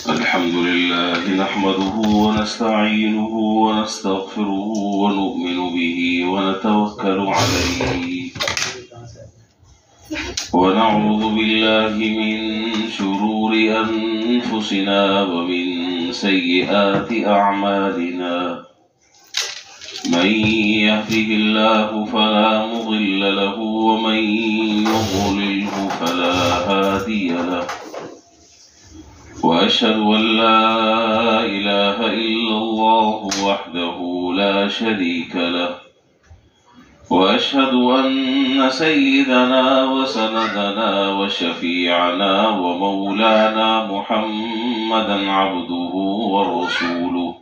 الحمد لله نحمده ونستعينه ونستغفره ونؤمن به ونتوكل عليه ونعوذ بالله من شرور أنفسنا ومن سيئات أعمالنا من يهده الله فلا مضل له ومن يضلله فلا هادي له وأشهد أن لا إله إلا الله وحده لا شريك له وأشهد أن سيدنا وسندنا وشفيعنا ومولانا محمدا عبده ورسوله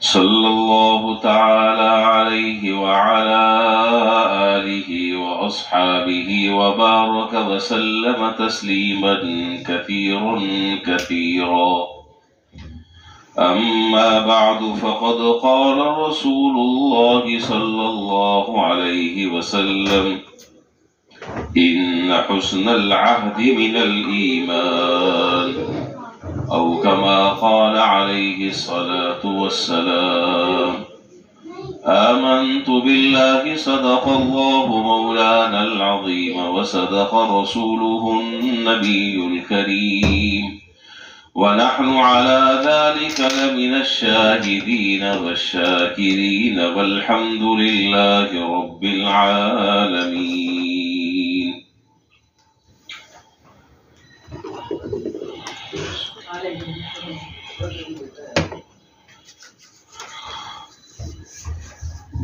صلى الله تعالى عليه وعلى آله وأصحابه وبارك وسلم تسليما كثيرا كثيرا. أما بعد فقد قال رسول الله صلى الله عليه وسلم إن حسن العهد من الإيمان أو كما قال عليه الصلاة والسلام. آمنت بالله صدق الله مولانا العظيم وصدق رسوله النبي الكريم ونحن على ذلك لمن الشاهدين والشاكرين والحمد لله رب العالمين.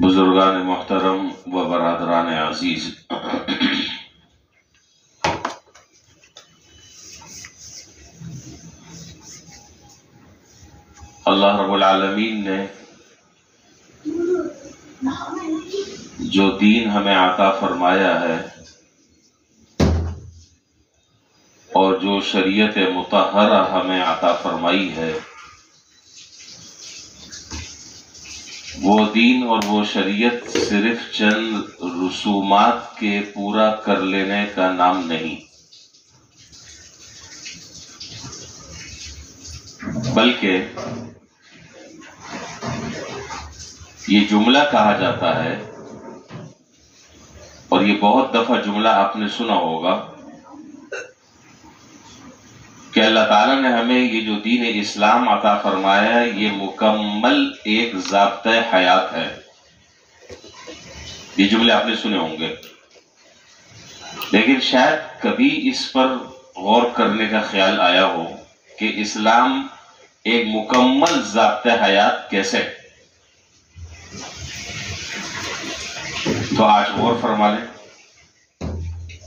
بزرگان محترم و برادران عزیز، اللہ رب العالمین نے جو دین ہمیں عطا فرمایا ہے اور جو شریعت مطہرہ ہمیں عطا فرمائی ہے، وہ دین اور وہ شریعت صرف چند رسومات کے پورا کر لینے کا نام نہیں، بلکہ یہ جملہ کہا جاتا ہے، اور یہ بہت دفعہ جملہ آپ نے سنا ہوگا کہ اللہ تعالیٰ نے ہمیں یہ جو دین اسلام عطا فرمایا ہے یہ مکمل ایک ضابطۂ حیات ہے. یہ جملے آپ نے سنے ہوں گے، لیکن شاید کبھی اس پر غور کرنے کا خیال آیا ہو کہ اسلام ایک مکمل ضابطۂ حیات کیسے؟ تو آج غور فرما لیں،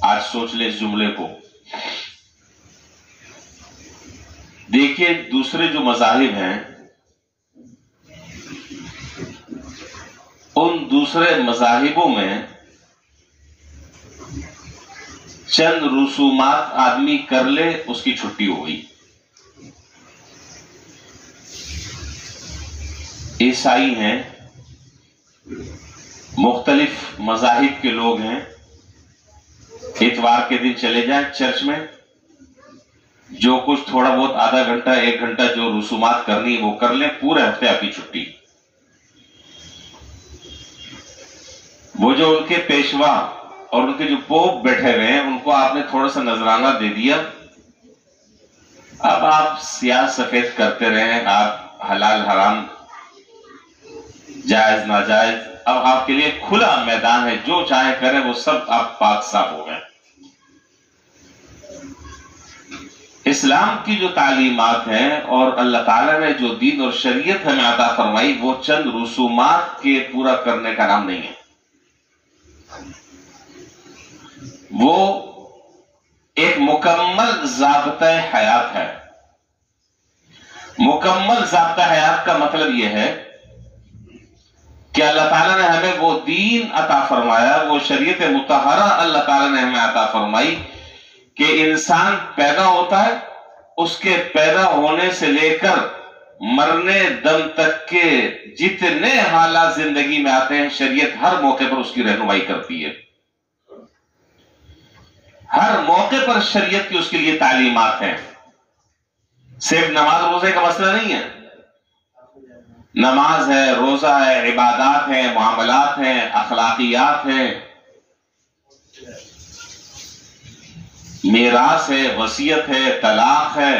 آج سوچ لیں اس جملے کو. دیکھیے دوسرے جو مذاہب ہیں، ان دوسرے مذاہبوں میں چند رسومات آدمی کر لے اس کی چھٹی ہو گئی. عیسائی ہیں، مختلف مذاہب کے لوگ ہیں، اتوار کے دن چلے جائیں چرچ میں، جو کچھ تھوڑا بہت آدھا گھنٹہ ایک گھنٹہ جو رسومات کرنی وہ کر لیں، پورے ہفتے آپ کی چھٹی. وہ جو ان کے پیشوا اور ان کے جو پوپ بیٹھے ہوئے ہیں ان کو آپ نے تھوڑا سا نذرانہ دے دیا، اب آپ سیاہ سفید کرتے رہیں، آپ حلال حرام جائز ناجائز، اب آپ کے لیے کھلا میدان ہے، جو چاہے کریں وہ سب آپ پاک صاف ہو گئے. اسلام کی جو تعلیمات ہیں اور اللہ تعالیٰ نے جو دین اور شریعت ہمیں عطا فرمائی وہ چند رسومات کے پورا کرنے کا نام نہیں ہے، وہ ایک مکمل ضابطۂ حیات ہے. مکمل ضابطۂ حیات کا مطلب یہ ہے کہ اللہ تعالیٰ نے ہمیں وہ دین عطا فرمایا، وہ شریعت مطہرہ اللہ تعالیٰ نے ہمیں عطا فرمائی کہ انسان پیدا ہوتا ہے، اس کے پیدا ہونے سے لے کر مرنے دم تک کے جتنے حالات زندگی میں آتے ہیں، شریعت ہر موقع پر اس کی رہنمائی کرتی ہے. ہر موقع پر شریعت کی اس کے لیے تعلیمات ہیں. صرف نماز روزے کا مسئلہ نہیں ہے، نماز ہے، روزہ ہے، عبادات ہیں، معاملات ہیں، اخلاقیات ہیں، میراث ہے، وصیت ہے، طلاق ہے،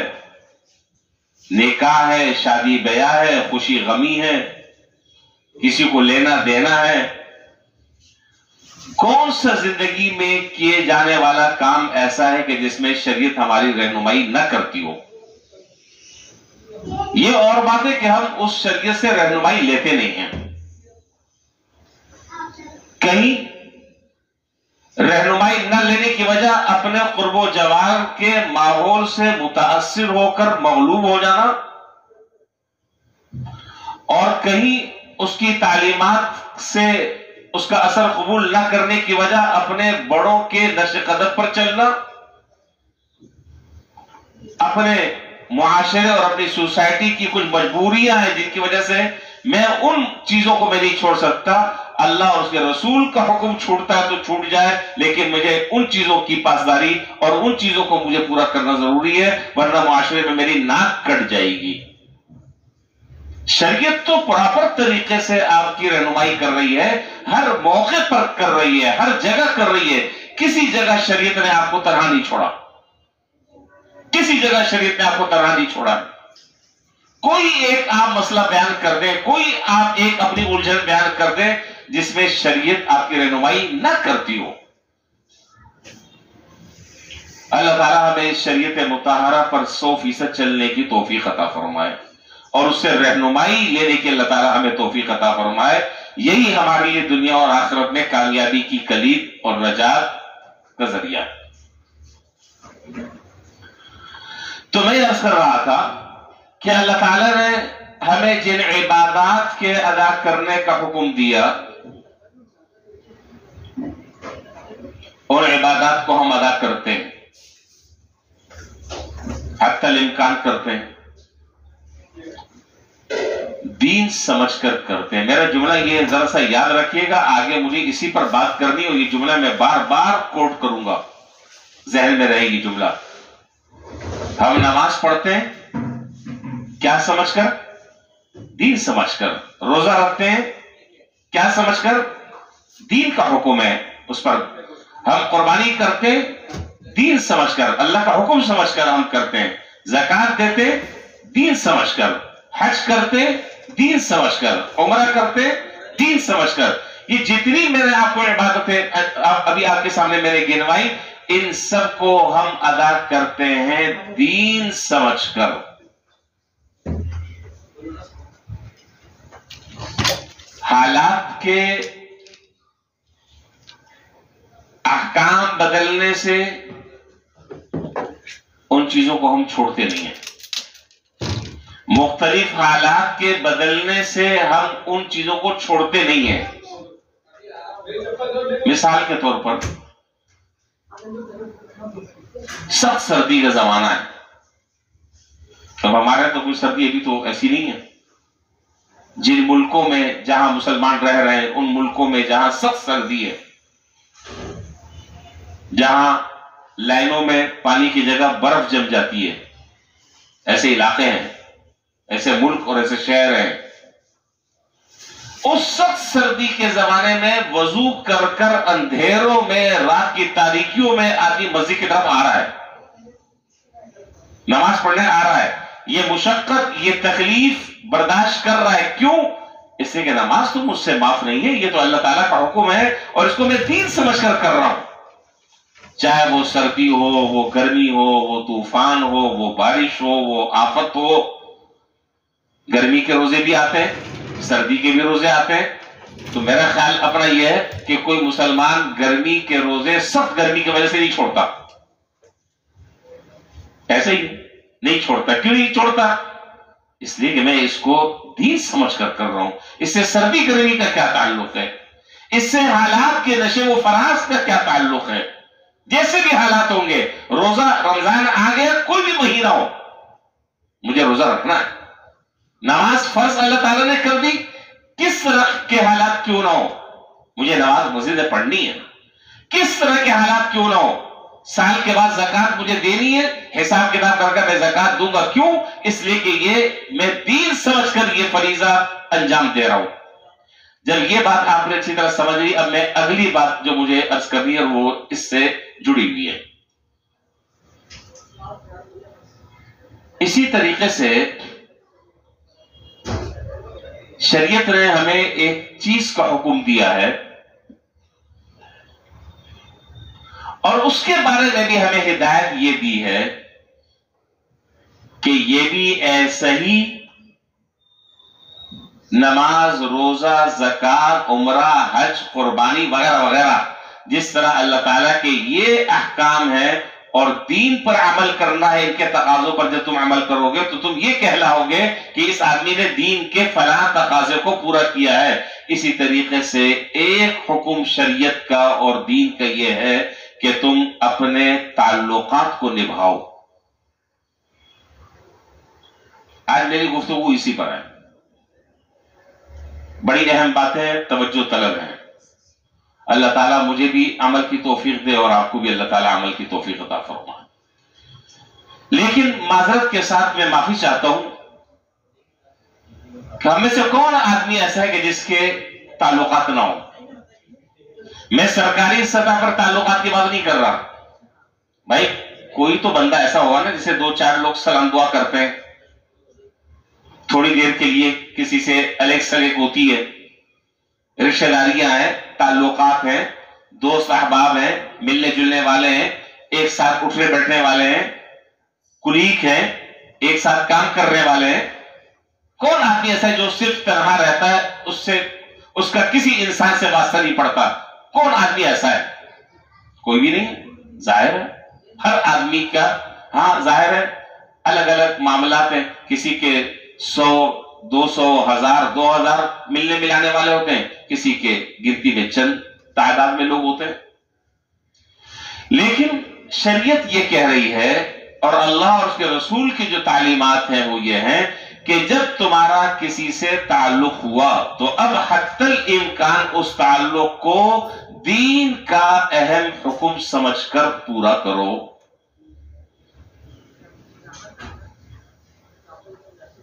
نکاح ہے، شادی بیاہ ہے، خوشی غمی ہے، کسی کو لینا دینا ہے۔ کون سا زندگی میں کیے جانے والا کام ایسا ہے کہ جس میں شریعت ہماری رہنمائی نہ کرتی ہو؟ یہ اور بات ہے کہ ہم اس شریعت سے رہنمائی لیتے نہیں ہیں۔ کہیں رہنمائی نہ لینے کی وجہ اپنے قرب و جوار کے ماحول سے متاثر ہو کر مغلوب ہو جانا، اور کہیں اس کی تعلیمات سے اس کا اثر قبول نہ کرنے کی وجہ اپنے بڑوں کے نقش قدم پر چلنا، اپنے معاشرے اور اپنی سوسائٹی کی کچھ مجبوریاں ہیں جن کی وجہ سے میں ان چیزوں کو میں نہیں چھوڑ سکتا، اللہ اور اس کے رسول کا حکم چھوٹتا ہے تو چھوٹ جائے، لیکن مجھے ان چیزوں کی پاسداری اور ان چیزوں کو مجھے پورا کرنا ضروری ہے، ورنہ معاشرے میں میری ناک کٹ جائے گی۔ شریعت تو پراپر طریقے سے آپ کی رہنمائی کر رہی ہے، ہر موقع پر کر رہی ہے، ہر جگہ کر رہی ہے، کسی جگہ شریعت نے آپ کو تنہا نہیں چھوڑا، کسی جگہ شریعت نے آپ کو تنہا نہیں چھوڑا۔ کوئی ایک آپ مسئلہ بیان کر دیں، کوئی آپ ایک اپنی الجھن بیان کر دیں جس میں شریعت آپ کی رہنمائی نہ کرتی ہو۔ اللہ تعالیٰ ہمیں اس شریعت مطہرہ پر 100% چلنے کی توفیق عطا فرمائے، اور اس سے رہنمائی لینے کی اللہ تعالیٰ ہمیں توفیق عطا فرمائے۔ یہی ہمارے لیے دنیا اور آخرت میں کامیابی کی کلید اور نجات کا ذریعہ ہے۔ تو میں عرض کر رہا تھا کہ اللہ تعالیٰ نے ہمیں جن عبادات کے ادا کرنے کا حکم دیا، اور عبادات کو ہم ادا کرتے ہیں، حتی الامکان کرتے ہیں، دین سمجھ کر کرتے ہیں۔ میرا جملہ یہ ذرا سا یاد رکھیے گا، آگے مجھے اسی پر بات کرنی اور یہ جملہ میں بار بار کوٹ کروں گا، ذہن میں رہے گی جملہ۔ ہم نماز پڑھتے ہیں کیا سمجھ کر؟ دین سمجھ کر۔ روزہ رکھتے ہیں کیا سمجھ کر؟ دین کا حکم ہے اس پر۔ ہم قربانی کرتے دین سمجھ کر، اللہ کا حکم سمجھ کر ہم کرتے ہیں۔ زکوٰۃ دیتے دین سمجھ کر، حج کرتے دین سمجھ کر، عمرہ کرتے دین سمجھ کر۔ یہ جتنی میں نے آپ کو عبادتیں ابھی آپ کے سامنے میں نے گنوائی، ان سب کو ہم ادا کرتے ہیں دین سمجھ کر۔ حالات کے احکام بدلنے سے ان چیزوں کو ہم چھوڑتے نہیں ہیں، مختلف حالات کے بدلنے سے ہم ان چیزوں کو چھوڑتے نہیں ہیں۔ مثال کے طور پر سخت سردی کا زمانہ ہے، اب ہمارے تو کوئی سردی ابھی تو ایسی نہیں ہے۔ جن ملکوں میں جہاں مسلمان رہ رہے ہیں، ان ملکوں میں جہاں سخت سردی ہے، جہاں لائنوں میں پانی کی جگہ برف جم جاتی ہے، ایسے علاقے ہیں، ایسے ملک اور ایسے شہر ہیں، اس سخت سردی کے زمانے میں وضو کر کر اندھیروں میں، رات کی تاریکیوں میں آدمی مسجد کی طرف آ رہا ہے، نماز پڑھنے آ رہا ہے، یہ مشقت، یہ تکلیف برداشت کر رہا ہے۔ کیوں؟ اس لیے کہ نماز تو مجھ سے معاف نہیں ہے، یہ تو اللہ تعالیٰ کا حکم ہے اور اس کو میں دین سمجھ کر کر رہا ہوں۔ چاہے وہ سردی ہو، وہ گرمی ہو، وہ طوفان ہو، وہ بارش ہو، وہ آفت ہو۔ گرمی کے روزے بھی آتے ہیں، سردی کے بھی روزے آتے ہیں، تو میرا خیال اپنا یہ ہے کہ کوئی مسلمان گرمی کے روزے سخت گرمی کی وجہ سے نہیں چھوڑتا، ایسے ہی نہیں چھوڑتا۔ کیوں نہیں چھوڑتا؟ اس لیے کہ میں اس کو دین سمجھ کر کر رہا ہوں۔ اس سے سردی گرمی کا کیا تعلق ہے؟ اس سے حالات کے نشے و فراز کا کیا تعلق ہے؟ جیسے بھی حالات ہوں گے، روزہ رمضان آ گیا، کوئی بھی مہینہ ہو، مجھے روزہ رکھنا ہے۔ نماز فرض اللہ تعالیٰ نے کر دی، کس طرح کے حالات کیوں نہ ہو، مجھے نماز مسجد میں پڑھنی ہے۔ کس طرح کے حالات کیوں نہ ہو، سال کے بعد زکات مجھے دینی ہے، حساب کتاب کر کے میں زکات دوں گا. کیوں؟ اس لیے کہ یہ میں دین سمجھ کر یہ فریضہ انجام دے رہا ہوں. جب یہ بات آپ نے اچھی طرح سمجھ لی، اب میں اگلی بات جو مجھے عرض کرنی ہے وہ اس سے جڑی ہوئی ہے. اسی طریقے سے شریعت نے ہمیں ایک چیز کا حکم دیا ہے اور اس کے بارے میں بھی ہمیں ہدایت یہ دی ہے کہ یہ بھی ایسا ہی نماز، روزہ، زکات، عمرہ، حج، قربانی وغیرہ وغیرہ جس طرح اللہ تعالیٰ کے یہ احکام ہے اور دین پر عمل کرنا ہے، ان کے تقاضوں پر جب تم عمل کرو گے تو تم یہ کہلاؤ گے کہ اس آدمی نے دین کے فلاں تقاضے کو پورا کیا ہے. اسی طریقے سے ایک حکم شریعت کا اور دین کا یہ ہے کہ تم اپنے تعلقات کو نبھاؤ. آج میری گفتگو اسی پر ہے. بڑی اہم باتیں توجہ طلب ہیں. اللہ تعالیٰ مجھے بھی عمل کی توفیق دے اور آپ کو بھی اللہ تعالیٰ عمل کی توفیق عطا فرمائے. لیکن معذرت کے ساتھ میں معافی چاہتا ہوں کہ ہم میں سے کون آدمی ایسا ہے کہ جس کے تعلقات نہ ہوں. میں سرکاری سطح پر تعلقات کی بات نہیں کر رہا بھائی. کوئی تو بندہ ایسا ہوا نا جسے 2-4 لوگ سلام دعا کرتے ہیں، تھوڑی دیر کے لیے کسی سے الیک سلیک ہوتی ہے، رشتہ داریاں ہیں، تعلقات ہیں، دوست احباب ہیں، ملنے جلنے والے ہیں، ایک ساتھ اٹھنے بیٹھنے والے ہیں، کلیگ ہیں، ایک ساتھ کام کرنے والے ہیں. کون آدمی ایسا ہے جو صرف تنہا رہتا ہے، اس کا کسی انسان سے واسطہ نہیں پڑتا؟ کون آدمی ایسا ہے؟ کوئی بھی نہیں. ظاہر ہے ہر آدمی کا، ہاں ظاہر ہے الگ الگ معاملات ہیں. کسی کے 100، 200، 1000، 2000 ملنے ملانے والے ہوتے ہیں، کسی کے گنتی میں چند تعداد میں لوگ ہوتے ہیں. لیکن شریعت یہ کہہ رہی ہے اور اللہ اور اس کے رسول کی جو تعلیمات ہیں وہ یہ ہیں کہ جب تمہارا کسی سے تعلق ہوا تو اب حتی الامکان اس تعلق کو دین کا اہم حکم سمجھ کر پورا کرو.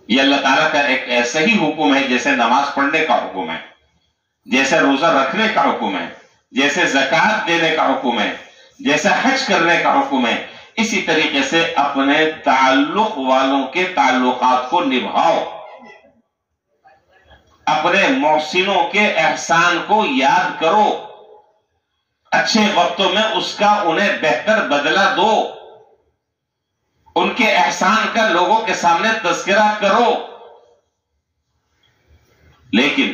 یہ اللہ تعالیٰ کا ایک ایسا ہی حکم ہے جیسے نماز پڑھنے کا حکم ہے، جیسے روزہ رکھنے کا حکم ہے، جیسے زکات دینے کا حکم ہے، جیسے حج کرنے کا حکم ہے. اسی طریقے سے اپنے تعلق والوں کے تعلقات کو نبھاؤ. اپنے محسنوں کے احسان کو یاد کرو، اچھے وقتوں میں اس کا انہیں بہتر بدلہ دو، ان کے احسان کا لوگوں کے سامنے تذکرہ کرو. لیکن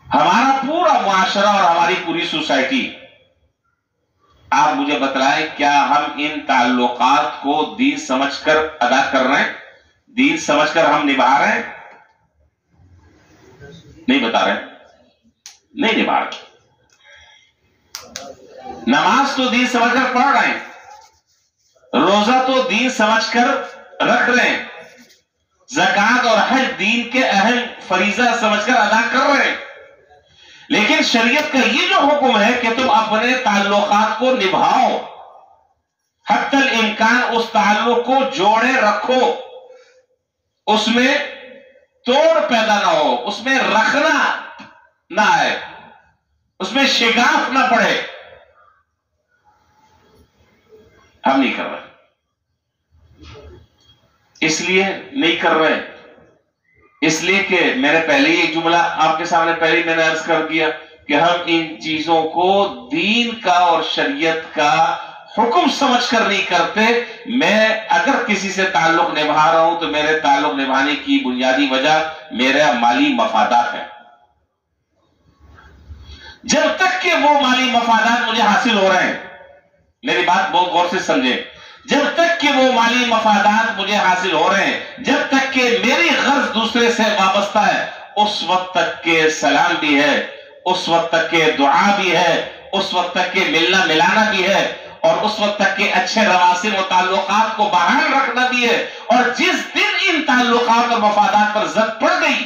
ہمارا پورا معاشرہ اور ہماری پوری سوسائٹی، آپ مجھے بتلائیں کیا ہم ان تعلقات کو دین سمجھ کر ادا کر رہے ہیں؟ دین سمجھ کر ہم نبھا رہے ہیں؟ نہیں بتا رہے، نہیں نبھا رہے. نماز تو دین سمجھ کر پڑھ رہے ہیں، روزہ تو دین سمجھ کر رکھ رہے ہیں، زکات اور حج دین کے اہم فریضہ سمجھ کر ادا کر رہے ہیں. لیکن شریعت کا یہ جو حکم ہے کہ تم اپنے تعلقات کو نبھاؤ، حتی الامکان اس تعلق کو جوڑے رکھو، اس میں توڑ پیدا نہ ہو، اس میں رکھنا نہ آئے، اس میں شگاف نہ پڑے. ہم نہیں کر رہے. اس لیے نہیں کر رہے اس لیے کہ میں نے پہلے ہی ایک جملہ آپ کے سامنے پہلے ہی میں نے عرض کر دیا کہ ہم ان چیزوں کو دین کا اور شریعت کا حکم سمجھ کر نہیں کرتے. میں اگر کسی سے تعلق نبھا رہا ہوں تو میرے تعلق نبھانے کی بنیادی وجہ میرا مالی مفادات ہے. جب تک کہ وہ مالی مفادات مجھے حاصل ہو رہے ہیں، میری بات بہت غور سے سمجھیں، جب تک کہ وہ مالی مفادات مجھے حاصل ہو رہے ہیں، جب تک کہ میری غرض دوسرے سے وابستہ ہے، اس وقت تک کہ سلام بھی ہے، اس وقت تک کہ دعا بھی ہے، اس وقت تک کہ ملنا ملانا بھی ہے، اور اس وقت تک کہ اچھے رواسم و تعلقات کو بحال رکھنا بھی ہے. اور جس دن ان تعلقات اور مفادات پر زد پڑ گئی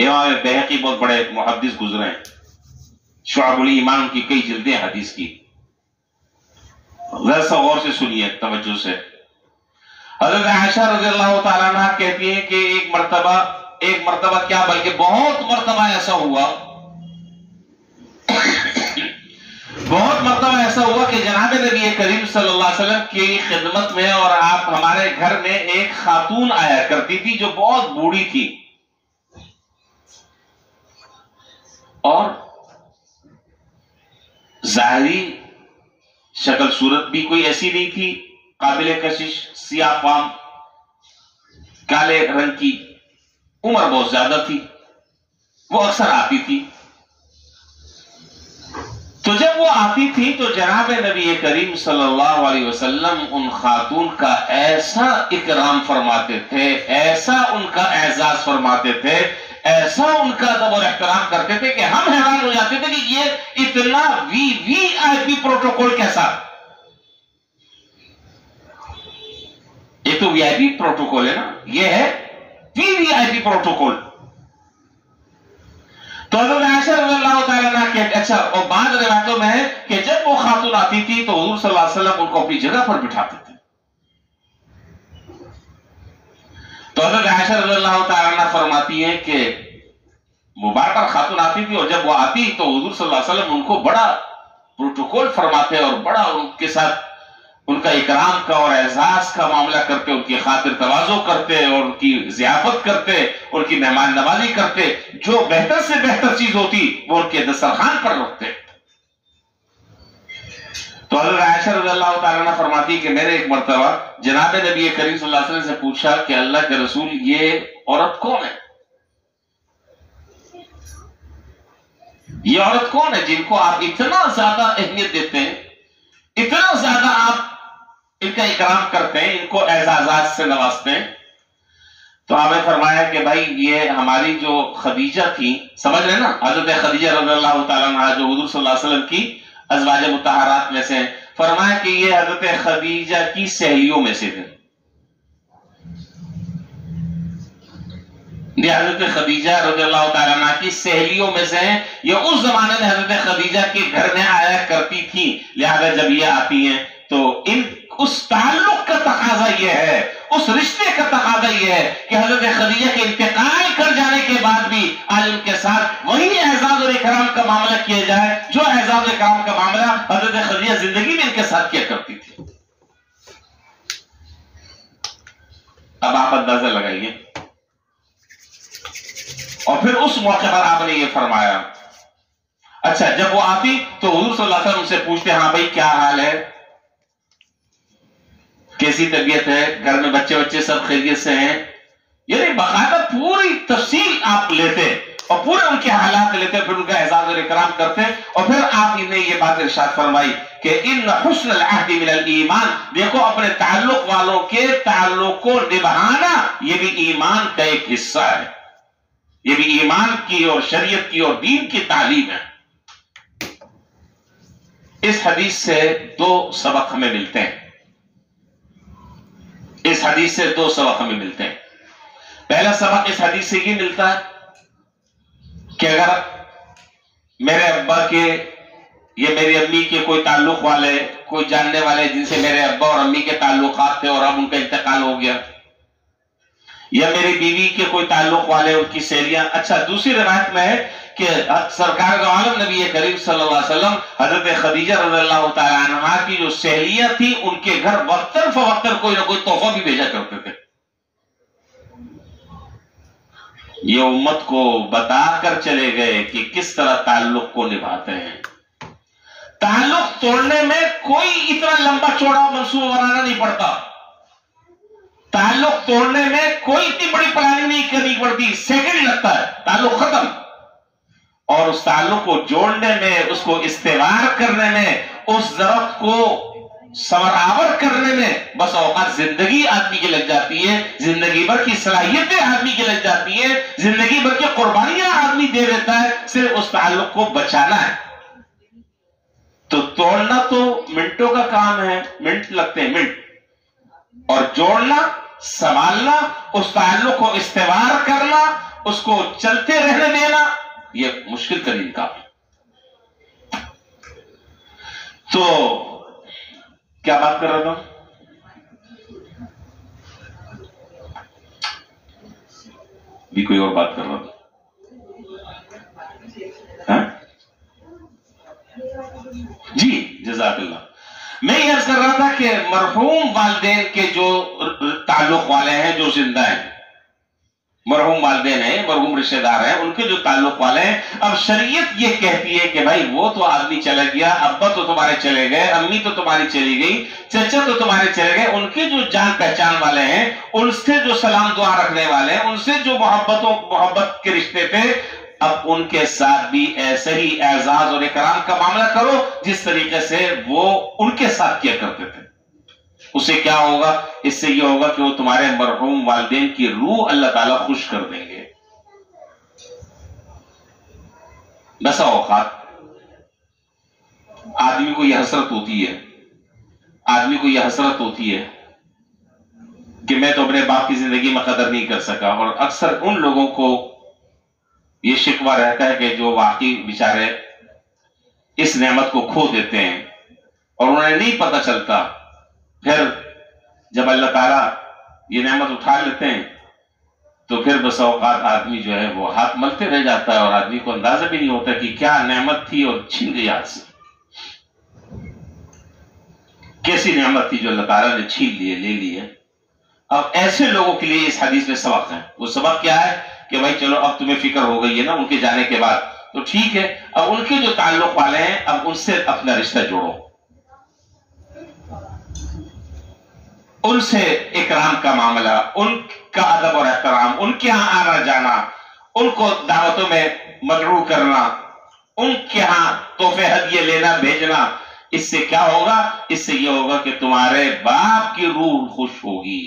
امام بہقی بہت بڑے محدث گزرے ہیں، شعب الایمان کی کئی جلدیں حدیث کی، ذرا سا غور سے سنیے توجہ سے۔ حضرت عائشہ رضی اللہ تعالیٰ عنہ کہتی ہیں کہ ایک مرتبہ کیا بلکہ بہت مرتبہ ایسا ہوا کہ جناب نبی کریم صلی اللہ علیہ وسلم کی خدمت میں اور آپ ہمارے گھر میں ایک خاتون آیا کرتی تھی جو بہت بوڑھی تھی اور ظاہری شکل صورت بھی کوئی ایسی نہیں تھی، قابل کشش، سیاہ فام، کالے رنگ کی، عمر بہت زیادہ تھی، وہ اکثر آتی تھی۔ تو جب وہ آتی تھی تو جناب نبی کریم صلی اللہ علیہ وسلم ان خاتون کا ایسا اکرام فرماتے تھے، ایسا ان کا اعزاز فرماتے تھے، ایسا ان کا ادب اور احترام کرتے تھے کہ ہم حیران ہو جاتے تھے کہ یہ اتنا وی آئی پی پروٹوکول کیسا؟ یہ تو وی آئی پی پروٹوکول ہے نا، یہ ہے وی آئی پی پروٹوکول۔ تو حضرت عائشہ رضی اللہ تعالیٰ عنہ کہ اچھا، اور بعض روایتوں میں ہے کہ جب وہ خاتون آتی تھی تو حضور صلی اللہ علیہ وسلم ان کو اپنی جگہ پر بٹھاتے تھے۔ تو حضرت عائشہ رضی اللہ تعالیٰ عنہ فرماتی ہیں کہ وہ بار بار خاتون آتی تھی اور جب وہ آتی تو حضور صلی اللہ علیہ وسلم ان کو بڑا پروٹوکول فرماتے اور بڑا ان کے ساتھ ان کا اکرام کا اور اعزاز کا معاملہ کرتے، ان کی خاطر تواضع کرتے اور ان کی ضیافت کرتے، ان کی مہمان نوازی کرتے، جو بہتر سے بہتر چیز ہوتی وہ ان کے دسترخوان پر رکھتے۔ تو حضرت عائشہ رضی اللہ تعالیٰ عنہ فرماتی کہ میں نے ایک مرتبہ جناب نبی کریم صلی اللہ علیہ وسلم سے پوچھا کہ اللہ کے رسول یہ عورت کون ہے؟ یہ عورت کون ہے جن کو آپ اتنا زیادہ اہمیت دیتے ہیں، اتنا زیادہ آپ ان کا اکرام کرتے ہیں، ان کو اعزازات سے نوازتے ہیں؟ تو آپ نے فرمایا کہ بھائی یہ ہماری جو خدیجہ تھی، سمجھ رہے نا، حضرت خدیجہ رضی اللہ تعالیٰ عنہ جو حضور صلی اللہ علیہ وسلم کی ازواج مطہرات میں سے، فرمایا کہ یہ حضرت خدیجہ کی سہیلیوں میں سے تھے۔ یہ حضرت خدیجہ رضی اللہ تعالیٰ عنہ کی سہیلیوں میں سے ہیں، یہ اس زمانے میں حضرت خدیجہ کے گھر میں آیا کرتی تھی، لہذا جب یہ آتی ہیں تو اس تعلق کا تقاضا یہ ہے، اس رشتے کا تقاضا یہ ہے کہ حضرت خدیجہ کے انتقال کر جانے کے بعد بھی آج ان کے ساتھ وہی اعزاز اور اکرام کا معاملہ کیا جائے جو اعزاز اور اکرام کا معاملہ حضرت خدیجہ زندگی میں ان کے ساتھ کیا کرتی تھی۔ اب آپ اندازہ لگائیے، اور پھر اس موقع پر آپ نے یہ فرمایا، اچھا جب وہ آتی تو حضور صلی اللہ علیہ وسلم ان سے پوچھتے، ہاں بھائی کیا حال ہے، کیسی طبیعت ہے، گھر میں بچے سب خیریت سے ہیں؟ یعنی باقاعدہ پوری تفصیل آپ لیتے اور پورے ان کے حالات لیتے، پھر ان کا اعزاز اور اکرام کرتے، اور پھر آپ نے یہ بات ارشاد فرمائی کہ ان حسن العہد من الایمان، دیکھو اپنے تعلق والوں کے تعلق کو نبھانا یہ بھی ایمان کا ایک حصہ ہے، یہ بھی ایمان کی اور شریعت کی اور دین کی تعلیم ہے۔ اس حدیث سے دو سبق ہمیں ملتے ہیں، اس حدیث سے دو سبق ہمیں ملتے ہیں۔ پہلا سبق اس حدیث سے یہ ملتا ہے کہ اگر میرے ابا کے یا میری امی کے کوئی تعلق والے، کوئی جاننے والے جن سے میرے ابا اور امی کے تعلقات تھے اور اب ان کا انتقال ہو گیا، یا میری بیوی کے کوئی تعلق والے، ان کی سہیلیاں، اچھا دوسری روایت میں ہے کہ سرکار دو عالم نبی کریم صلی اللہ علیہ وسلم حضرت خدیجہ رضی اللہ تعالی عنہا کی جو سہیلیاں تھی ان کے گھر وقتاً فوقتاً کوئی نہ کوئی تحفہ بھی بھیجا کرتے تھے۔ یہ امت کو بتا کر چلے گئے کہ کس طرح تعلق کو نبھاتے ہیں۔ تعلق توڑنے میں کوئی اتنا لمبا چوڑا منصوبہ بنانا نہیں پڑتا، تعلق توڑنے میں کوئی اتنی بڑی پلاننگ نہیں کرنی پڑتی، سیکنڈ لگتا ہے، تعلق ختم۔ اور اس تعلق کو جوڑنے میں، اس کو استوار کرنے میں، اس درخت کو ثمرآور کرنے میں بس اوقات زندگی آدمی کی لگ جاتی ہے، زندگی بھر کی صلاحیتیں آدمی کی لگ جاتی ہے، زندگی بھر کی قربانیاں آدمی دے دیتا ہے، صرف اس تعلق کو بچانا ہے۔ تو توڑنا تو منٹوں کا کام ہے، منٹ لگتے ہیں، منٹ، اور جوڑنا، سنبھالنا، اس تعلق کو استوار کرنا، اس کو چلتے رہنے دینا یہ مشکل ترین کام ہے۔ تو کیا بات کر رہا تھا؟ بھی کوئی اور بات کر رہا تھا؟ جی جزاک اللہ۔ میں یہ عرض کر رہا تھا کہ مرحوم والدین کے جو تعلق والے ہیں جو زندہ ہیں، مرحوم والدین ہیں، مرحوم رشتہ دار ہیں، ان کے جو تعلق والے ہیں، اب شریعت یہ کہتی ہے کہ بھائی وہ تو آدمی چلا گیا، ابا تو تمہارے چلے گئے، امی تو تمہاری چلی گئی، چچا تو تمہارے چلے گئے، ان کے جو جان پہچان والے ہیں، ان سے جو سلام دعا رکھنے والے ہیں، ان سے جو محبت کے رشتے تھے، اب ان کے ساتھ بھی ایسے ہی اعزاز اور اکرام کا معاملہ کرو جس طریقے سے وہ ان کے ساتھ کیا کرتے تھے۔ اس سے کیا ہوگا؟ اس سے یہ ہوگا کہ وہ تمہارے مرحوم والدین کی روح اللہ تعالیٰ خوش کر دیں گے۔ بسا اوقات آدمی کو یہ حسرت ہوتی ہے کہ میں تو اپنے باپ کی زندگی میں قدر نہیں کر سکا، اور اکثر ان لوگوں کو یہ شکوہ رہتا ہے کہ جو واقعی بیچارے اس نعمت کو کھو دیتے ہیں اور انہیں نہیں پتہ چلتا، پھر جب اللہ تعالیٰ یہ نعمت اٹھا لیتے ہیں تو پھر بس اوقات آدمی جو ہے وہ ہاتھ ملتے رہ جاتا ہے، اور آدمی کو اندازہ بھی نہیں ہوتا کہ کیا نعمت تھی اور چھن گئی ہاتھ سے۔ کیسی نعمت تھی جو اللہ تعالیٰ نے چھین لی ہے، لے لی ہے۔ اب ایسے لوگوں کے لیے اس حدیث میں سبق ہے۔ وہ سبق کیا ہے کہ بھائی چلو اب تمہیں فکر ہو گئی ہے نا ان کے جانے کے بعد، تو ٹھیک ہے، اب ان کے جو تعلق والے ہیں اب ان سے اپنا رشتہ جوڑو، ان سے اکرام کا معاملہ، ان کا ادب اور احترام، ان کے ہاں آنا جانا، ان کو دعوتوں میں مدعو کرنا، ان کے ہاں تحفے ہدیے لینا بھیجنا۔ اس سے کیا ہوگا؟ اس سے یہ ہوگا کہ تمہارے باپ کی روح خوش ہوگی۔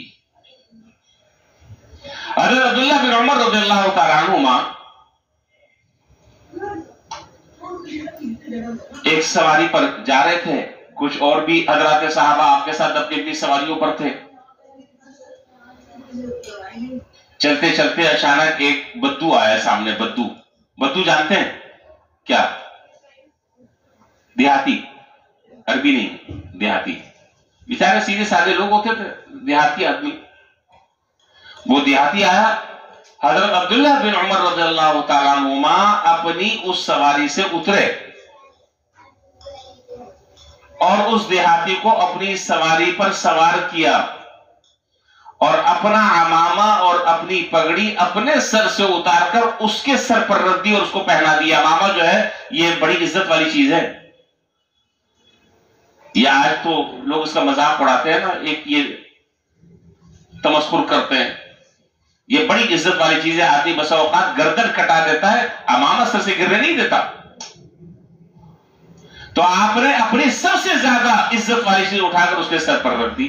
حضرت عبداللہ بن عمر رضی اللہ تعالیٰ عنہما ایک سواری پر جا رہے تھے، کچھ اور بھی حضرات صحابہ آپ کے ساتھ اپنی اپنی سواریوں پر تھے۔ چلتے چلتے اچانک ایک بدو آیا سامنے۔ بدو جانتے ہیں کیا؟ دیہاتی، عربی نہیں، دیہاتی، بیچارے سیدھے سادے لوگ ہوتے تھے، دیہاتی آدمی۔ وہ دیہاتی آیا، حضرت عبداللہ بن عمر رضی اللہ تعالیٰ عنہما اپنی اس سواری سے اترے اور اس دیہاتی کو اپنی سواری پر سوار کیا، اور اپنا عمامہ اور اپنی پگڑی اپنے سر سے اتار کر اس کے سر پر رکھ دی اور اس کو پہنا دیا۔ عمامہ جو ہے یہ بڑی عزت والی چیز ہے۔ یہ آج تو لوگ اس کا مذاق اڑاتے ہیں نا، ایک یہ تمسخر کرتے ہیں، یہ بڑی عزت والی چیز ہے۔ آدمی بسا اوقات گردن کٹا دیتا ہے، عمامہ سر سے گرنے نہیں دیتا۔ تو آپ نے اپنی سب سے زیادہ عزت والی چیز اٹھا کر اس کے سر پر رکھ دی،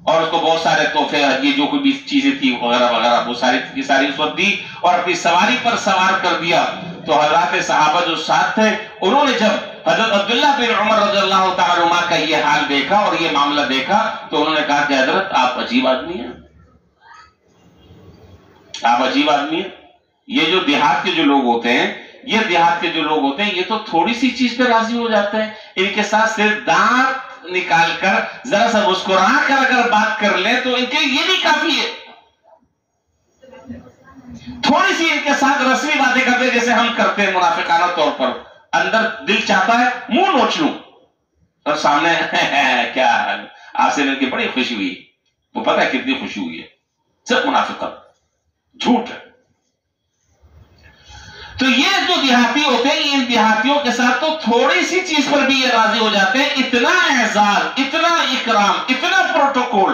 اور اس کو بہت سارے تحفے ہدیے جو کوئی بھی چیزیں تھی وغیرہ وغیرہ وہ ساری کی ساری اس وقت دی، اور اپنی سواری پر سوار کر دیا۔ تو حضرات صحابہ جو ساتھ تھے انہوں نے جب حضرت عبداللہ بن عمر رضی اللہ تعالیٰ عنہ کا یہ حال دیکھا اور یہ معاملہ دیکھا تو انہوں نے کہا کہ حضرت آپ عجیب آدمی ہیں، آپ عجیب آدمی ہیں۔ یہ جو دیہات کے جو لوگ ہوتے ہیں، یہ تو تھوڑی سی چیز پہ راضی ہو جاتے ہیں، ان کے ساتھ صرف دانت نکال کر ذرا سا مسکرا کر اگر بات کر لیں تو ان کے یہ بھی کافی ہے۔ تھوڑی سی ان کے ساتھ رسمی باتیں کرتے جیسے ہم کرتے ہیں منافقانہ طور پر، اندر دل چاہتا ہے منہ نوچ لوں، اور سامنے کیا آپ سے مل کے بڑی خوشی ہوئی، وہ پتہ ہے کتنی خوشی ہوئی ہے، صرف منافقت، جھوٹ ہے۔ تو یہ جو دیہاتی ہوتے ہیں، ان دیہاتیوں کے ساتھ تو تھوڑی سی چیز پر بھی یہ راضی ہو جاتے ہیں، اتنا اعزاز، اتنا اکرام، اتنا پروٹوکول۔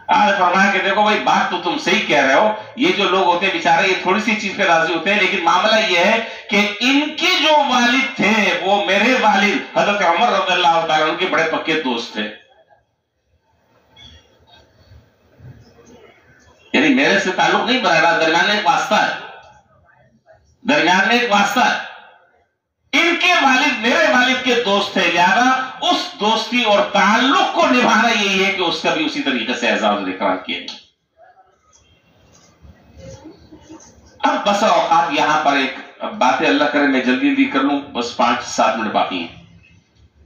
آج فرمایا کہ دیکھو بھائی بات تو تم صحیح کہہ رہے ہو، یہ جو لوگ ہوتے ہیں بیچارے یہ تھوڑی سی چیز پہ راضی ہوتے ہیں، لیکن معاملہ یہ ہے کہ ان کے جو والد تھے وہ میرے والد حضرت عمر رضی اللہ تعالیٰ عنہ کے بڑے پکے دوست تھے، یعنی میرے سے تعلق نہیں بنا رہا، درمیان میں ایک واسطہ ہے، درمیان میں ایک واسطہ ہے۔ ان کے والد میرے والد کے دوست تھے، لہذا اس دوستی اور تعلق کو نبھانا یہی ہے کہ اس کا بھی اسی طریقے سے اعزاز و اکرام کیا جائے۔ اب بسا اوقات یہاں پر ایک باتیں اللہ کرے میں جلدی جلدی کر لوں، بس 5-7 منٹ باقی ہیں۔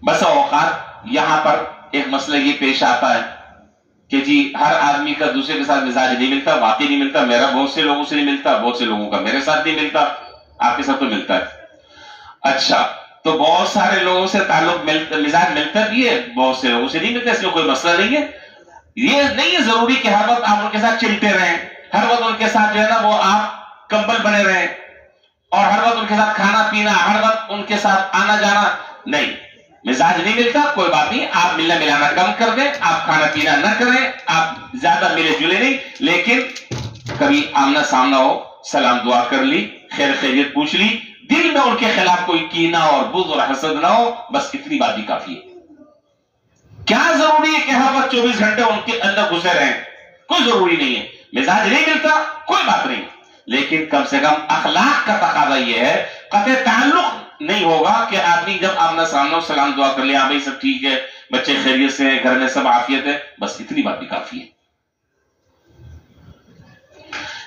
بسا اوقات یہاں پر ایک مسئلہ یہ پیش آتا ہے کہ جی ہر آدمی کا دوسرے کے ساتھ مزاج نہیں ملتا، واقعی نہیں ملتا، میرا بہت سے لوگوں سے نہیں ملتا، بہت سے لوگوں کا میرے ساتھ نہیں ملتا، آپ کے ساتھ تو ملتا ہے۔ اچھا، تو بہت سارے لوگوں سے تعلق مزاج ملتا بھی ہے، بہت سے لوگوں سے نہیں ملتا، اس میں کوئی مسئلہ نہیں ہے۔ یہ نہیں ہے ضروری کہ ہر وقت آپ ان کے ساتھ چلتے رہیں، ہر وقت ان کے ساتھ جو ہے نا وہ آپ کمبل بنے رہیں، اور ہر وقت ان کے ساتھ کھانا پینا، ہر وقت ان کے ساتھ آنا جانا، نہیں۔ مزاج نہیں ملتا، کوئی بات نہیں، آپ ملنا ملانا کم کر دیں، آپ کھانا پینا نہ کریں، آپ زیادہ ملے جلے نہیں، لیکن کبھی آمنا سامنا ہو، سلام دعا کر لی، خیر خیریت پوچھ لی، دل میں ان کے خلاف کوئی کینہ اور بغض اور حسد نہ ہو، بس اتنی بات بھی کافی ہے۔ کیا ضروری ہے کہ ہر وقت 24 گھنٹے ان کے اندر گھسے رہیں؟ کوئی ضروری نہیں ہے۔ مزاج نہیں ملتا، کوئی بات نہیں، لیکن کم سے کم اخلاق کا تقاضا یہ ہے، قطع تعلق نہیں ہوگا کہ آدمی جب آمنا سامنا سلام دعا کر لے، ہاں بھائی سب ٹھیک ہے، بچے خیریت سے ہیں، گھر میں سب عافیت ہے، بس اتنی بات بھی کافی ہے۔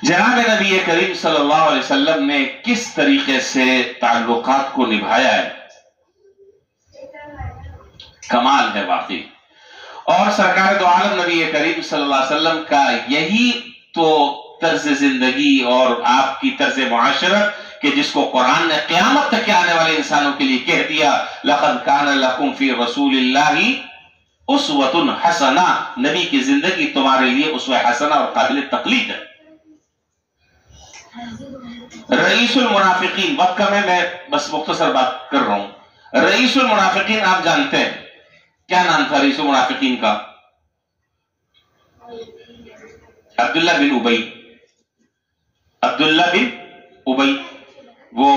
جناب نبی کریم صلی اللہ علیہ وسلم نے کس طریقے سے تعلقات کو نبھایا ہے، کمال ہے واقعی۔ اور سرکار دو عالم نبی کریم صلی اللہ علیہ وسلم کا یہی تو طرز زندگی اور آپ کی طرز معاشرت کہ جس کو قرآن نے قیامت تک کے آنے والے انسانوں کے لیے کہہ دیا، لَقَدْ كَانَ لَكُمْ فِي رَسُولِ اللَّهِ أُسْوَةٌ حَسَنَةٌ، نبی کی زندگی تمہارے لیے اسوہ حسنہ اور قابل تقلید ہے۔ رئیس المنافقین، وقت کم ہے، میں بس مختصر بات کر رہا ہوں۔ رئیس المنافقین آپ جانتے ہیں، کیا نام تھا رئیس المنافقین کا؟ عبداللہ بن ابی۔ عبداللہ بن ابی وہ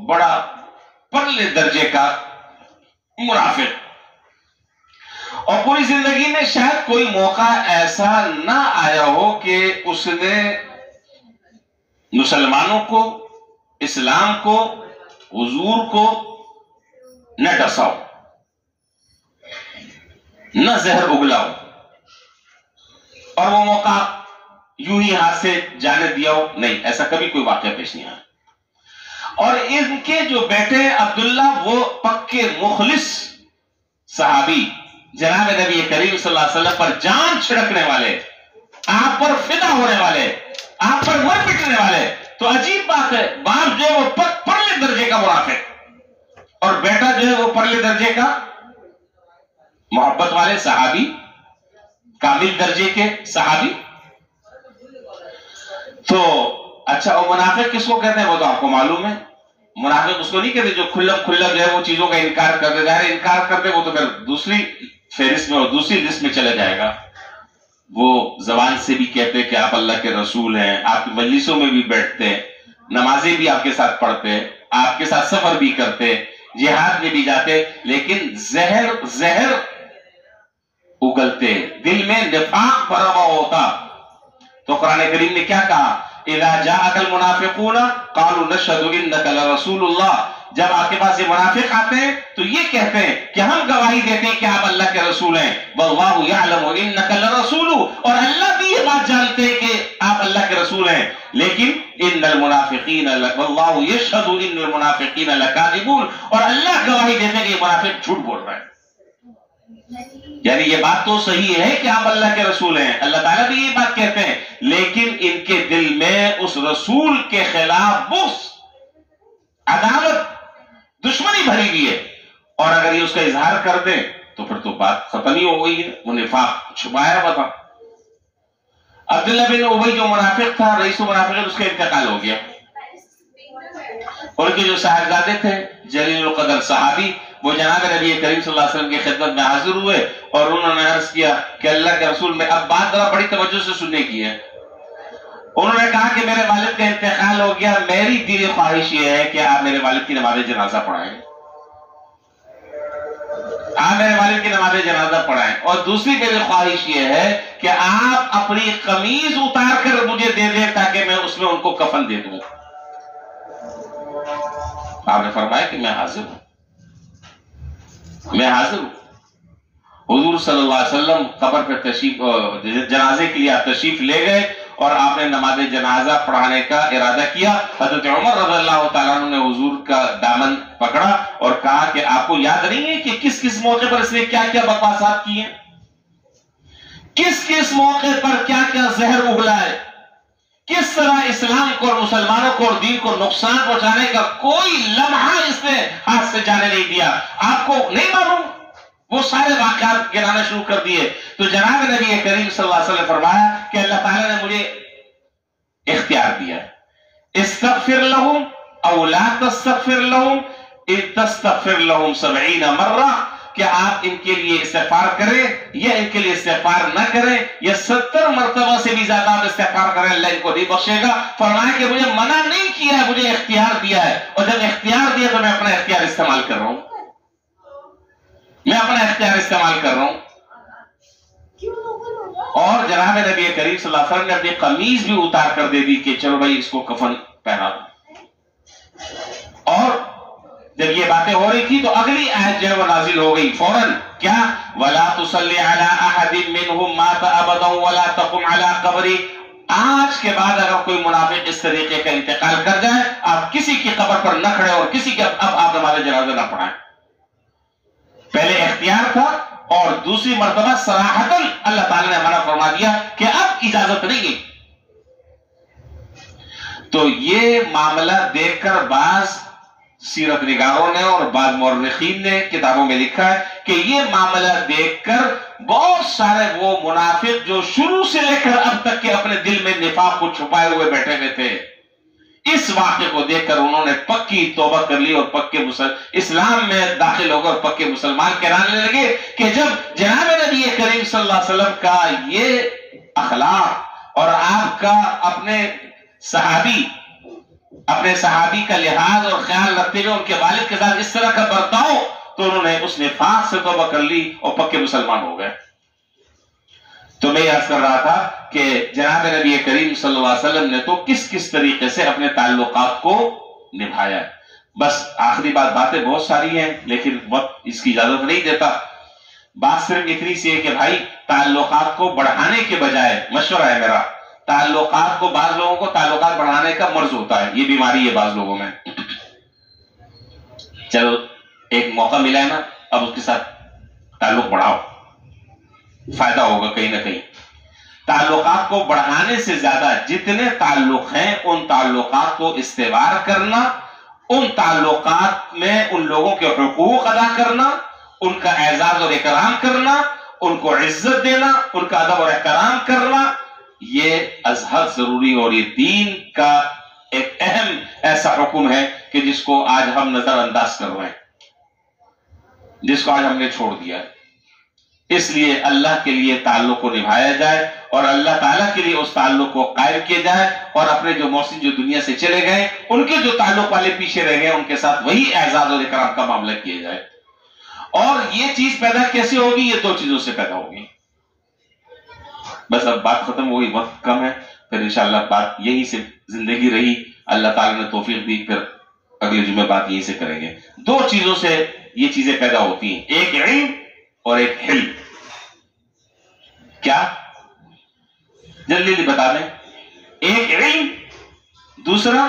بڑا پرلے درجے کا منافق، اور پوری زندگی میں شاید کوئی موقع ایسا نہ آیا ہو کہ اس نے مسلمانوں کو، اسلام کو، حضور کو نہ ڈسا ہو، نہ زہر اگلا ہو، اور وہ موقع یوں ہی ہاتھ سے جانے دیا ہو، نہیں، ایسا کبھی کوئی واقعہ پیش نہیں آیا۔ اور ان کے جو بیٹے عبداللہ وہ پکے مخلص صحابی، جناب نبی کریم صلی اللہ علیہ وسلم پر جان چھڑکنے والے، آپ پر فدا ہونے والے، آپ پر مر پٹنے والے۔ تو عجیب بات ہے، باپ جو ہے وہ پرلے درجے کا منافق، اور بیٹا جو ہے وہ پرلے درجے کا محبت والے صحابی، کامل درجے کے صحابی۔ تو اچھا، وہ منافق کس کو کہتے ہیں وہ تو آپ کو معلوم ہے۔ منافق اس کو نہیں کہتے جو کھلم کھلا جو ہے وہ چیزوں کا انکار کر دے، ظاہر انکار کر دے وہ تو پھر دوسری فہرست میں اور دوسری لسٹ میں چلا جائے گا۔ وہ زبان سے بھی کہتے کہ آپ اللہ کے رسول ہیں، آپ کی مجلسوں میں بھی بیٹھتے ہیں، نمازیں بھی آپ کے ساتھ پڑھتے، آپ کے ساتھ سفر بھی کرتے، جہاد میں بھی جاتے، لیکن زہر اگلتے، دل میں نفاق بھرا ہوا ہوتا۔ تو قرآن کریم نے کیا کہا؟ اِذَا جَاءَكَ الْمُنَافِقُونَ قَالُوا نَشْهَدُ إِنَّكَ لَرَسُولُ اللَّهِ، جب آپ کے پاس یہ منافق آتے ہیں تو یہ کہتے ہیں کہ ہم گواہی دیتے ہیں کہ آپ اللہ کے رسول ہیں، وَاللَّهُ يَعْلَمُ إِنَّكَ لَرَسُولُ، اور اللہ بھی یہ بات جانتے ہیں کہ آپ اللہ کے رسول ہیں، لیکن إِنَّ الْمُنَافِقِينَ وَاللَّهُ يَشْهَدُ إِنَّ الْمُنَافِقِينَ لَكَاذِبُونَ، اور اللہ گواہی دیتے ہیں کہ یہ منافق جھوٹ بول رہے ہیں۔ یعنی یہ بات تو صحیح ہے کہ آپ اللہ کے رسول ہیں، اللہ تعالیٰ بھی یہ بات کہتے ہیں، لیکن ان کے دل میں اس رسول کے خلاف بغض، عداوت، دشمنی بھری ہوئی ہے، اور اگر یہ اس کا اظہار کر دیں تو پھر تو بات ختم ہی ہو گئی ہے، وہ نفاق چھپایا ہوا تھا۔ عبداللہ بن ابی جو منافق تھا، رئیس المنافقین، اس کا انتقال ہو گیا۔ ان کے جو صاحبزادے تھے جلیل القدر صحابی، وہ جناب نبی کریم صلی اللہ علیہ وسلم کی خدمت میں حاضر ہوئے، اور انہوں نے عرض کیا کہ اللہ کے رسول میں، اب بات ذرا بڑی توجہ سے سننے کی ہے، انہوں نے کہا کہ میرے والد کا انتقال ہو گیا، میری دلی خواہش یہ ہے کہ آپ میرے والد کی نماز جنازہ پڑھائیں، آپ میرے والد کی نماز جنازہ پڑھائیں، اور دوسری میری خواہش یہ ہے کہ آپ اپنی قمیض اتار کر مجھے دے دیں تاکہ میں اس میں ان کو کفن دے دوں۔ آپ نے فرمایا کہ میں حاضر ہوں، میں حاضر ہوں۔ حضور صلی اللہ علیہ وسلم قبر پر تشریف، جنازے کے لیے آپ تشریف لے گئے، اور آپ نے نماز جنازہ پڑھانے کا ارادہ کیا. حضرت عمر رضی اللہ تعالیٰ عنہ نے حضور کا دامن پکڑا اور کہا کہ آپ کو یاد نہیں ہے کہ کس کس موقع پر اس نے کیا کیا بکواسات کی ہیں, کس کس موقع پر کیا کیا زہر اگلا ہے, کس طرح اسلام کو اور مسلمانوں کو اور دین کو نقصان پہنچانے کا کوئی لمحہ اس نے ہاتھ سے جانے نہیں دیا. آپ کو نہیں معلوم؟ وہ سارے واقعات گرانا شروع کر دیے. تو جناب نبی کریم صلی اللہ علیہ وسلم فرمایا کہ اللہ تعالیٰ نے مجھے اختیار دیا ہے, استغفر لہم او لا تستغفر لہم ان تستغفر لہم 70 مرہ, کہ آپ ان کے لیے استغفار کریں یا ان کے لیے استغفار نہ کریں, یا 70 مرتبہ سے بھی زیادہ آپ استغفار کریں, اللہ ان کو نہیں بخشے گا. فرمایا کہ مجھے منع نہیں کیا ہے, مجھے اختیار دیا ہے, اور جب اختیار دیا تو میں اپنا اختیار استعمال کر رہا ہوں, میں اپنا اختیار استعمال کر رہا ہوں. اور جناب نبی کریم صلی اللہ علیہ وسلم نے اپنی قمیض بھی اتار کر دے دی کہ چلو بھائی اس کو کفن پہنا دو. اور جب یہ باتیں ہو رہی تھی تو اگلی آیت جو ہے وہ نازل ہو گئی فوراً, کیا وَلَا تُصَلِّ عَلَىٰ أَحَدٍ مِّنْهُمْ مَاتَ أَبَدًا وَلَا تَقُمْ عَلَىٰ قَبْرِهِ. آج کے بعد اگر کوئی منافق اس طریقے کا انتقال کر جائے, آپ کسی کی قبر پر نہ کھڑے اور کسی کے اب آپ نماز جنازہ نہ پڑھائیں. پہلے اختیار تھا اور دوسری مرتبہ صراحتاً اللہ تعالیٰ نے منع فرما دیا کہ اب اجازت نہیں ہے. تو یہ معاملہ دیکھ کر بعض سیرت نگاروں نے اور بعض مورخین نے کتابوں میں لکھا ہے کہ یہ معاملہ دیکھ کر بہت سارے وہ منافق جو شروع سے لے کر اب تک کے اپنے دل میں نفاق کو چھپائے ہوئے بیٹھے ہوئے تھے, اس واقعے کو دیکھ کر انہوں نے پکی توبہ کر لی اور پکے اسلام میں داخل ہو کر پکے مسلمان کہلانے لگے. کہ جب جناب نبی کریم صلی اللہ علیہ وسلم کا یہ اخلاق اور آپ کا اپنے صحابی کا لحاظ اور خیال رکھتے ہوئے ان کے والد کے ساتھ اس طرح کا برتاؤ, تو انہوں نے اس نفاق سے توبہ کر لی اور پکے مسلمان ہو گئے. تو میں یہ عرض کر رہا تھا کہ جناب نبی کریم صلی اللہ علیہ وسلم نے تو کس کس طریقے سے اپنے تعلقات کو نبھایا ہے. بس آخری باتیں بہت ساری ہیں لیکن وقت اس کی اجازت نہیں دیتا. بات صرف اتنی سی ہے کہ بھائی تعلقات کو بڑھانے کے بجائے, مشورہ ہے میرا, تعلقات کو, بعض لوگوں کو تعلقات بڑھانے کا مرض ہوتا ہے, یہ بیماری ہے بعض لوگوں میں. چلو ایک موقع ملا ہے نا, اب اس کے ساتھ تعلق بڑھاؤ, فائدہ ہوگا کہیں نہ کہیں. تعلقات کو بڑھانے سے زیادہ جتنے تعلق ہیں ان تعلقات کو استوار کرنا, ان تعلقات میں ان لوگوں کے حقوق ادا کرنا, ان کا اعزاز اور اکرام کرنا, ان کو عزت دینا, ان کا ادب اور احترام کرنا, یہ از حد ضروری اور یہ دین کا ایک اہم ایسا حکم ہے کہ جس کو آج ہم نظر انداز کر رہے ہیں, جس کو آج ہم نے چھوڑ دیا ہے. اس لیے اللہ کے لیے تعلق کو نبھایا جائے اور اللہ تعالیٰ کے لیے اس تعلق کو قائم کیا جائے, اور اپنے جو محسن جو دنیا سے چلے گئے ان کے جو تعلق والے پیچھے رہ گئے ان کے ساتھ وہی اعزاز اور اکرام کا معاملہ کیا جائے. اور یہ چیز پیدا کیسے ہوگی؟ یہ دو چیزوں سے پیدا ہوگی. بس اب بات ختم ہوئی, وقت کم ہے, پھر انشاءاللہ بات یہی سے زندگی رہی, اللہ تعالیٰ نے توفیق دی, پھر اگلے جمعے بات یہی سے کریں گے. دو چیزوں سے یہ چیزیں پیدا ہوتی ہیں, ایک علم اور ایک حلم. کیا؟ جلدی جلدی بتا دیں. ایک علم, دوسرا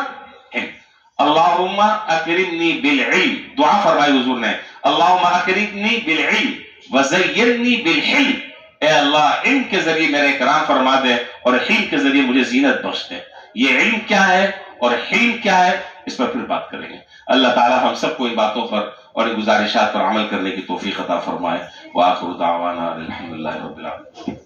حلم. اللہم اکرمنی بالعلم, دعا فرمائی حضور نے, اللہم اکرمنی بالعلم وزیننی بالحلم. اے اللہ علم کے ذریعے میرے اکرام فرما دے اور حلم کے ذریعے مجھے زینت بخش دے. یہ علم کیا ہے اور حلم کیا ہے اس پر پھر بات کریں گے. اللہ تعالی ہم سب کو ان باتوں پر اور ان گزارشات پر عمل کرنے کی توفیق عطا فرمائے. وآخر دعوانا الحمدللہ رب العالمین.